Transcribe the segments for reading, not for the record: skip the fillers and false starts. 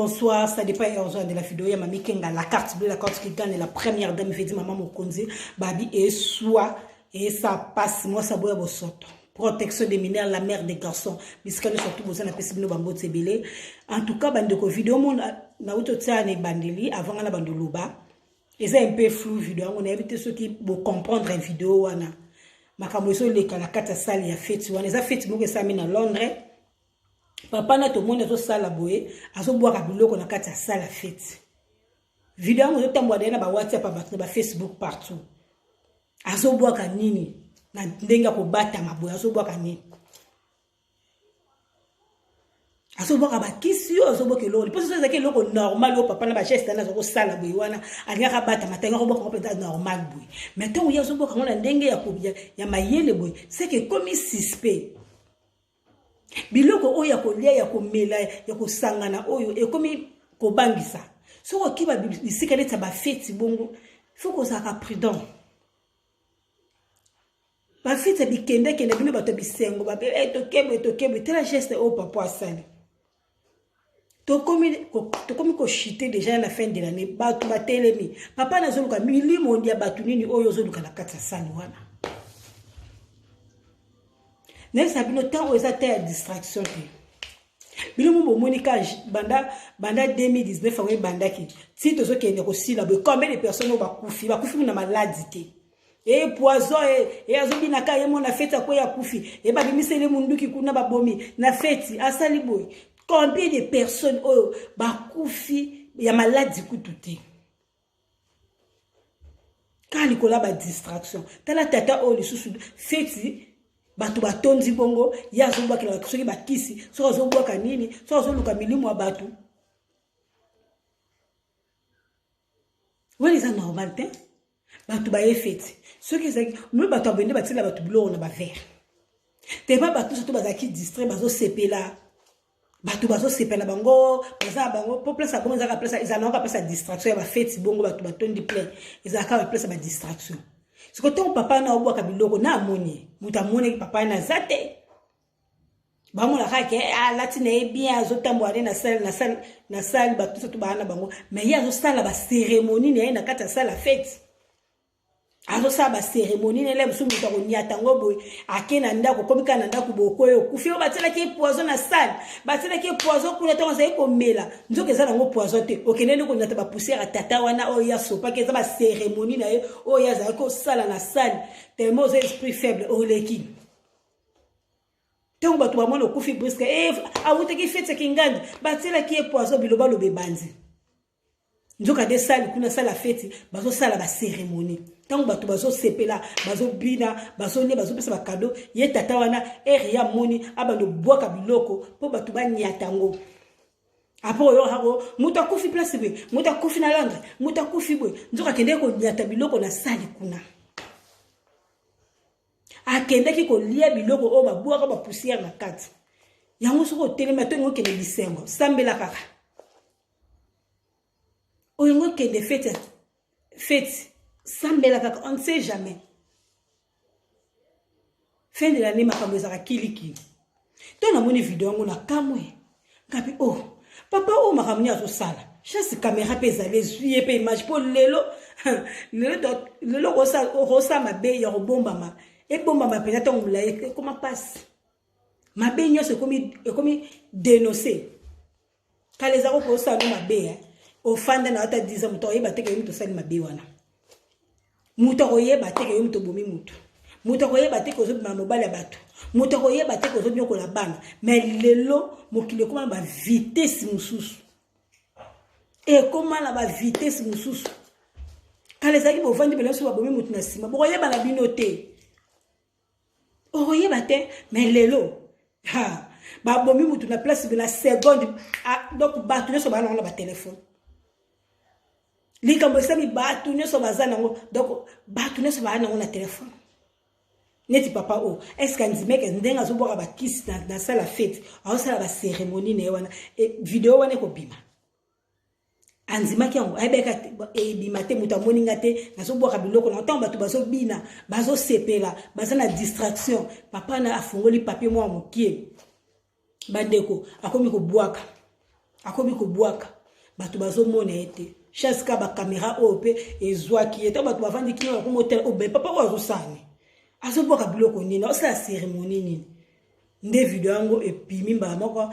bonsoir, ça dépend de la vidéo. Il y a mamie Kenga, la carte bleue, la carte qui gagne, la première dame, il fait dire maman Mokonzi, babi et soit, et ça passe, moi ça boit au soto. Protection des mineurs, la mère des garçons, puisqu'elle surtout besoin de la bambo tsebele. En tout cas, bandeko vidéo, mon na auto tsane bandeli, avant la bandoluba. Et c'est un peu flou vidéo, on a évité ceux qui vont comprendre une vidéo, wana. Makamoso le kalakata sali ya fête, wana, ça fête, moi que ça mène à Londres. Papa na to monde to sala boye azo boaka biloko na kati ya sala fête vidéo ngo tambo na ba WhatsApp ba Facebook partout azo boaka nini na ndenga ko bata maboye azo boaka nini azo boaka ba kisi azo boaka lolo parce que c'est loko normal o papa na ba geste na zo sala boye wana alika bata matanga ko boaka peut-être normal boye mais tant oya azo boaka ngona ndenge ya ko ya mayele boye c'est que comme suspect biloko oyo ya kolia ya komela ya kosangana oyo ekomi kobangisa soko kiba bisika leta ba fête bongo faut ko saka prudent ba fête bikende kende bino bato bisengo ba to kebe tela geste au papa asali to komi ko chiter déjà la fin de l'année bato batelemi papa na zoluka milimo ndia bato nini oyo zoluka na kata sali wana. N'est-ce pas le temps où ils étaient distraction bino mo monika banda 2019 awe banda ki si tozo kende ko sila be combien de personnes ba kufi na maladie et poison et azobi na ka yemo na fête ko ya kufi et ba bimisele munduki kuna ba bomi na fête asali boy combien de personnes ba kufi ya maladie kututé kali kola ba distraction tala tata o lisusu fête batu batondi bongo ya zomba kila soki bakisi so zomba kanini so zoluka milimo abatu wali za normal te batu ba efeti soki zaki me batu abende batila batu bilo na ba ver te ba batu soto bazaki distrait bazo sepela batu bazo sepela bango baza bango pour place bango za ka place izana ka place distraction ya ba feti bongo batu batondi plein izaka ba place ba distraction. Ce que ton papa na obwa kabiloko na amoni muta moni papa na zate ba mo la ka ke latine e bien azotambo ale na salle ba tout ba na bango mais ya zo sala ba cérémonie na kata sala fête azo sala ba cérémonie na musu muta ko nyata ngobo akena ndako komika na ndako bokoyo kufio batela ke poison na salle batela ke poison kuna tonga sai ko mela nzoke za ngo poison te okenene ko nyata ba poussière tata wana o ya sopa ke za ba cérémonie na o ya za ko sala na salle tellement esprit faible o leki tonga batu ba mono kufi briske awute ki fete kingandi batela ke poison biloba lo bebanzi nzoka de salle kuna sala fête bazo sala ba cérémonie tango bato bazo sepela bazo bina bazo ne bazo pesa ba cadeau ye tata wana ya moni abando boaka biloko po bato ba nyatango apo yo hako muta kufi place be muta kufi na Londres muta kufi boy nzoka kende ko nyata biloko na sali kuna akende ki ko lia biloko o ba boaka ba poussière na kati yango soko telema to ngo kende bisengo sambela kaka o ngo kende fête sambela kaka on ne sait jamais fin de l'année makambo za kiliki to na moni vidéo ngona kamwe ngapi papa makamni azo sala chasse caméra pesa les yeux pe image pour lelo rosa mabe ya robombama e bombama pena to ngula comment passe mabe nyoso komi dénoncer kale za ko sa no mabe ofanda na ata 10 ans muto yeba teke muto sali mabe wana muto koyeba teke muto bomi muto koyeba teke ozo bima mobali ya bato muto koyeba teke ozo nyokola bana mais lelo mokile koma ba vitesse mususu e koma la ba vitesse mususu kale zaki bo vandi bela so ba bomi muto na sima bo koyeba na binote o koyeba te mais lelo ba bomi muto na place de la seconde donc bato ne so ba na ba téléphone likambo sami batu nyoso bazana ngo donc batu nyoso bana ngo na téléphone neti papa est-ce que nzimeke ndenga zo boka ba kiss na sala fête au sala ba cérémonie ne wana et vidéo wana ko bima anzimaki yango ayebeka bima te muta moninga te na zo boka biloko na ntango batu bazo bina bazo sepela bazana distraction papa na afungoli papier mo mokie bandeko akomi ko bwaka bato bazomona ete chasse ka ba caméra ope ezwaki ete bato bavandi kino ko motel obe papa wazo sane azoboka biloko nini osala cérémonie nini nde video yango epimi mbala moko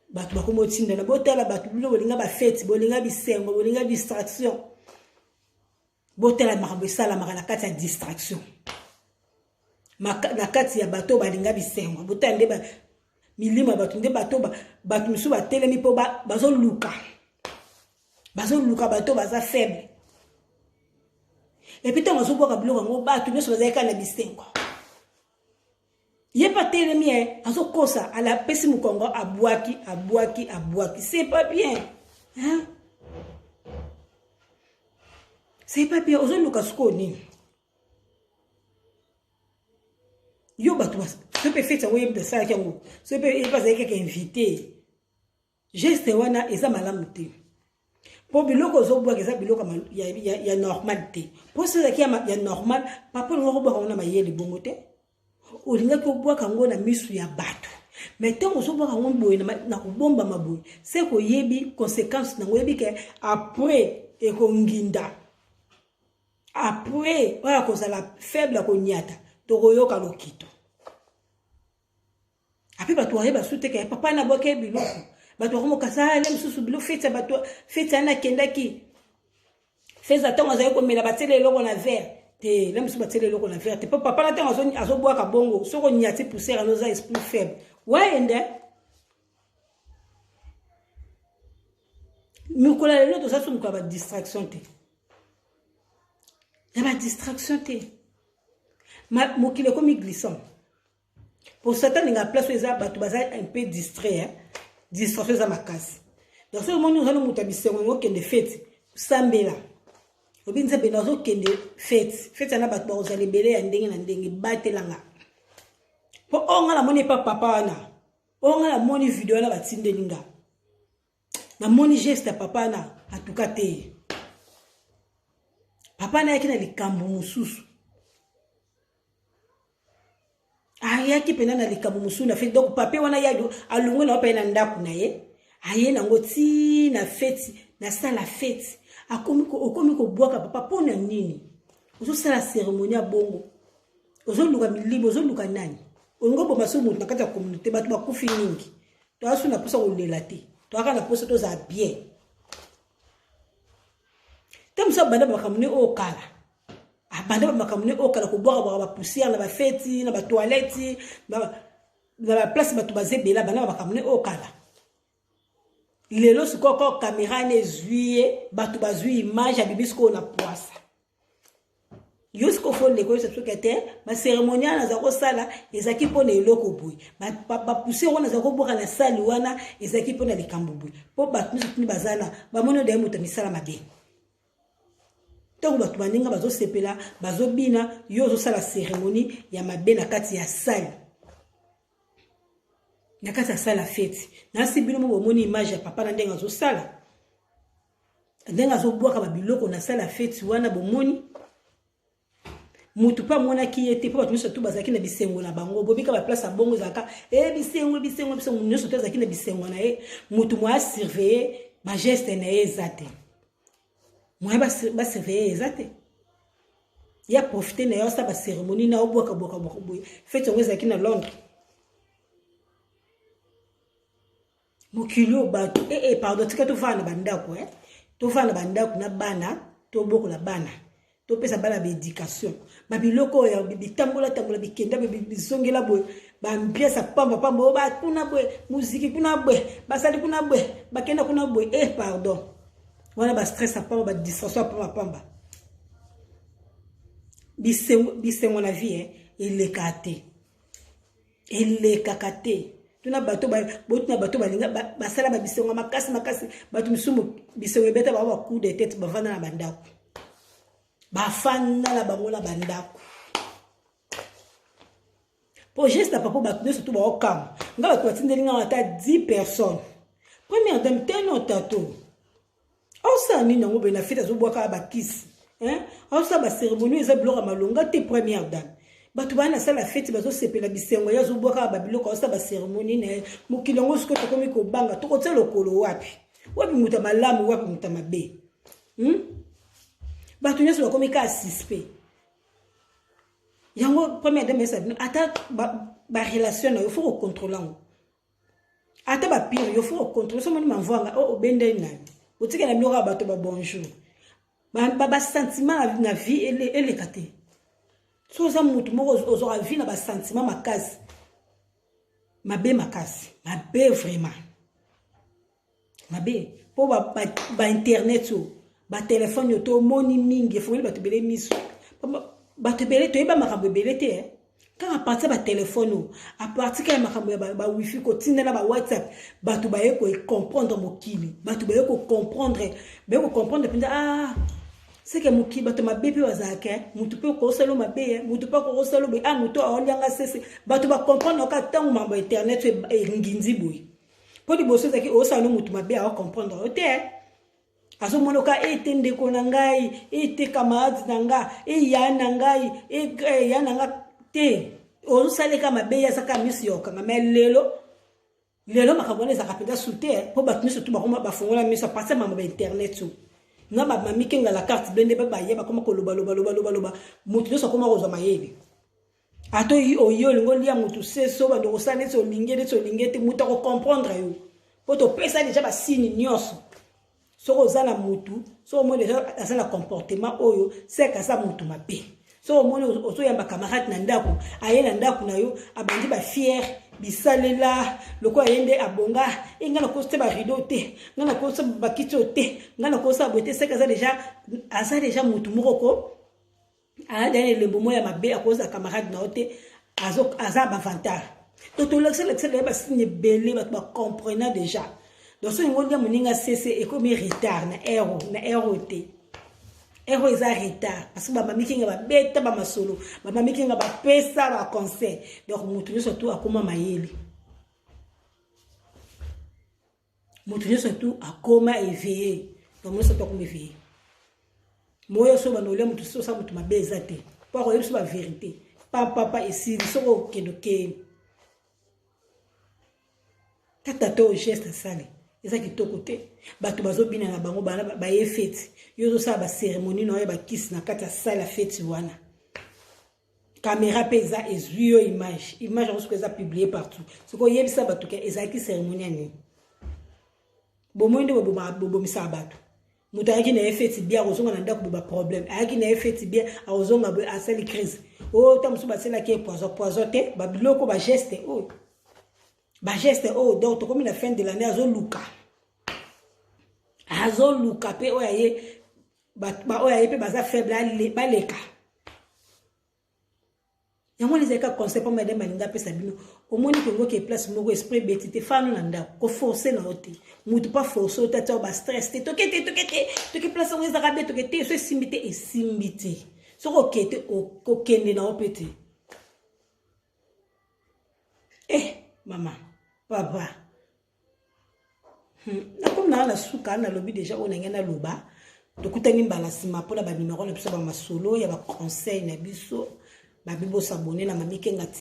bato bakomotinda na botala bato bino bolinga ba fête bolinga bisengo bolinga distraction botala makambo esalamaka na kati ya distraction na kati ya bato balinga bisengo botala nde milima bato nde bato misu batelemi mpo bazoluka bato baza faible epi ntango azobwaka biloko yango bato nyonso bazalika na bisengo ye pa telemi azokosa alapesi mokongo abwaki c'est pas bien hein? C'est pas bien ozoluka sikoyo nini yo bato sope fete yango yebita salaki yango sope epa azalaki kaka invité geste wana eza malamu te mpo biloko ozobwaka eza biloko ya normal te mpo so ezalaki ya normal papa olinga kobwaka ngo na mayele bongo te olingaki obwaka ngo na misu ya bato mais ntango ozobwaka ngo boye na kobombama boye se koyebi conséquence nango oyebi ke après ekonginda après oya kozala faible akonyata tokoyoka lokito ape bato ayeba su te ke papa na bwaka biloko bato bakomokasa ale mosusu bilo feti ya bato feti ana akendaki feza ntango azali komela batiela eloko na verre te le mosusu batiela eloko na verre te mpo papa na ntango azobwaka bongo soko nyati poussière anoza esprit faible waende mikolo ya lelo toza so mokolo ya badistraction te ya badistraction te mokili ekomi glissant pour certains ninga place eza bato baza un peu distrait distraction eza makasi donc so omoni ozali moto ya bisengo yango okende fete osambela obi nzambe na ozokende fete yana bato bakozala ebele ya ndenge na ndenge batelanga mpo onga namoni epa papa wana onga namoni video wana batindeli nga namoni geste ya papa wana atuka te papa na yaki na likambo mosusu ayaki pena na likambo mosusu na fete donc papa wana ya alongwe na opa ye na ndako na ye aye nango ti na fete na sala fete okomi kobwaka papa mpo na nini ozosala cérémonie ya bongo ozoluka milimo ozoluka nani olingo bomba so moto na kati ya communauté bato bakufi mingi toasu na posa kolela te toaka na posa tozala bien te mosu abanda bakamune oyo kala abanda bakamune oyo kala kobwaka bapoussière na bafeti na batoilette na baplace bato bazebela banda bakamune oyo kala lelo sikoko caméra ne zuye bato bazwi image ya bibi sikoyo na poisa yo siko fo leko ça truc était ma cérémonie na za kosala ezaki pona eloko boy ba pousser wana za koboka na sali wana ezaki pona likambo boy po bato ni bazana ba mono de muta misala mabe to bato baninga bazo sepela bazo bina yo zo sala cérémonie ya mabe na kati ya sali na kati ya sala fête na sibino mo moni image ya papa na ndenga zo sala ndenga zo boka ba biloko na sala fête wana bomoni mutu pa mona ki ete po bato tout bazaki na bisengo na bango bobika ba place bongo zaka bisengo nyoso to zaki na bisengo na ye mutu mo a surveiller ba geste na ye zate mo ba surveiller ezate ya profiter na yo sa ba cérémonie na oboka boka boy fete ngo zaki na Londres mokilo bato pardon tika to fana bandako to fana bandako na bana to boko na bana to pesa bana éducation ba biloko ya bitambola bikenda bizongela boy ba mpiesa pamba ba kuna boy muziki kuna boy basali kuna boy bakenda kuna boy pardon wana ba stress pamba ba distraction pamba bisengo na vie ele kakate tuna bato botuna bato balinga basala ba bisengo makasi bato misumu bisengo beta ba coup de tête bavana na bandako bafana la bango la bandako pour geste papa bato surtout ba okam nga bato batindeli nga ata 10 personnes première dame teno tato osa ni nango bena fete zo boka ba kiss osa ba cérémonie eza biloko malonga te première dame bato bana sala fete bazo sepela bisengo ya zo boka ba biloko osa ba cérémonie ne mukilongo siko to komi ko banga to ko tselo kolo wapi wapi muta malamu wapi muta mabe bato nyonso bakomi ka suspect yango première dame Sabino ata ba relation na yo faut contrôler ngo ata ba pire yo faut contrôler so moni manvanga o bende nani otika na biloko bato ba bonjour ba sentiment na vie ele kate so za mutu moko ozora vie na ba sentiment makasi mabe makasi mabe vraiment mabe po ba internet so ba téléphone yo to moni mingi faut ba tebele miso ba tebele to yeba makambo belete quand à partir ba téléphone à partir ka makambo ba wifi ko tindela ba WhatsApp ba to ba yeko comprendre mokili ba to ba yeko comprendre pinda c'est que mokili ba to mabe pe wazaka mutu pe ko selo mabe mutu pa ko selo be mutu a olianga sese ba to ba comprendre ka tango mambo internet e nginzi boy po di boso zaki o salo mutu mabe a comprendre o te aso monoka etende ko nangai ete camarade nanga ya nangai ya nanga te o sale kama beya saka misio kanga melelo makabone za kapeda soute po batuni surtout ba fongola miso passer mama ba internet so nga ba mamike nga la carte blende ba yeba koma ko loba mutu so koma ko zo mayebe ato yi o yo lingo lia mutu seso ba ndo sale so lingete mutu ko comprendre yo po to pesa déjà ba signe nyonso so za na mutu so mo déjà asa na comportement oyo c'est ka sa mutu mabe so mo oso ya ba camarade na ndako ayena ndako na yo abandi ba fier bisalela loko ayende abonga ingana ko se ba rideau te ngana ko se ba kitio te ngana ko sa bote c'est ka ça déjà mutu moko a dane le bomo ya mabe a cause camarade na ote aza ba avantage to to l'excel ba signe belé ba comprenant déjà donc so ngolia moninga cc et comme retard na error te error eza retard parce que ba mamikinga ba beta ba masolo ba mamikinga ba pesa ba conseil donc mutu surtout akoma mayeli mutu surtout akoma éveillé donc moi surtout akoma éveillé moyo so ba no le mutu so sa mutu mabeza te pa ko yeso ba vérité papa ici so kedoke tata to geste sale eza kitoko te bato bazobina na bango bana ba ye fête yozo sa ba cérémonie no ya ba kiss na kata sala fête wana caméra pesa ezuyo image on se eza publié partout ce ko yebisa bato ke eza ki cérémonie ni bomondo bobo misabato mutu ayaki na fête bien ozonga na ndako ba problème ayaki na fête bien ozonga ba sali crise o tamusu ba sala ke poison te ba biloko ba geste o ba geste o donc to comme la fin de l'année azo luka pe oyaye pe baza faible baleka yango les eka conseil pour madame malinga pe sabino au moins que ngo ke place moko esprit betité fanu na ndako ko forcer na ote mutu pas forcer tata ba stress te tokete place ngo za rabe tokete so simbité so ko kete ko kende na opete mama papa comme na suka na lobi déjà on ngena loba tokutani mbala sima pona ba numéro na biso ba masolo ya ba conseil na biso ba bibo s'abonner na mamike ngati